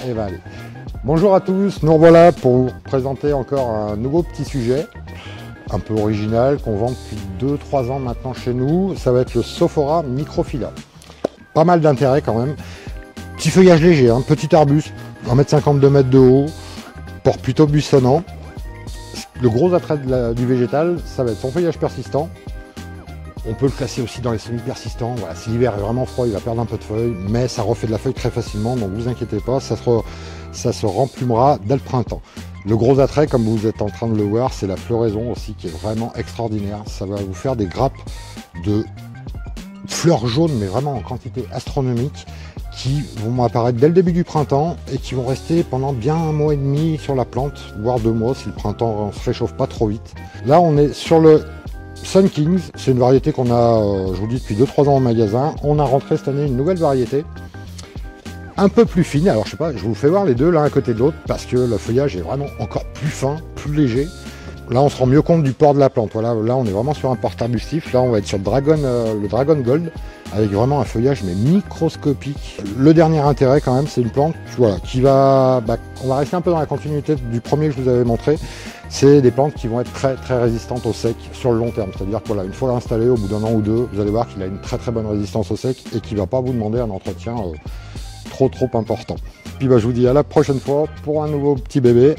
Et ben allez. Bonjour à tous, nous voilà pour vous présenter encore un nouveau petit sujet, un peu original, qu'on vend depuis 2-3 ans maintenant chez nous. Ça va être le Sophora Microphylla. Pas mal d'intérêt quand même. Petit feuillage léger, hein, petit arbuste, 1,50 m, 2 m de haut, port plutôt buissonnant. Le gros attrait du végétal, ça va être son feuillage persistant. On peut le classer aussi dans les semi-persistants. Voilà, si l'hiver est vraiment froid, il va perdre un peu de feuilles, mais ça refait de la feuille très facilement, donc vous inquiétez pas, ça se remplumera dès le printemps. Le gros attrait, comme vous êtes en train de le voir, c'est la floraison aussi qui est vraiment extraordinaire. Ça va vous faire des grappes de fleurs jaunes, mais vraiment en quantité astronomique, qui vont apparaître dès le début du printemps et qui vont rester pendant bien 1 mois et demi sur la plante, voire 2 mois si le printemps ne se réchauffe pas trop vite. Là, on est sur le Sun Kings, c'est une variété qu'on a, je vous dis, depuis 2-3 ans au magasin. On a rentré cette année une nouvelle variété, un peu plus fine. Alors je sais pas, je vous fais voir les deux l'un à côté de l'autre parce que le feuillage est vraiment encore plus fin, plus léger. Là on se rend mieux compte du port de la plante. Voilà, là on est vraiment sur un port arbustif. Là on va être sur le Dragon Gold avec vraiment un feuillage mais microscopique. Le dernier intérêt quand même, c'est une plante voilà, qui va, on va rester un peu dans la continuité du premier que je vous avais montré. C'est des plantes qui vont être très très résistantes au sec sur le long terme. C'est-à-dire que voilà, une fois installé, au bout d'1 an ou 2, vous allez voir qu'il a une très très bonne résistance au sec et qui ne va pas vous demander un entretien trop important. Puis je vous dis à la prochaine fois pour un nouveau petit bébé.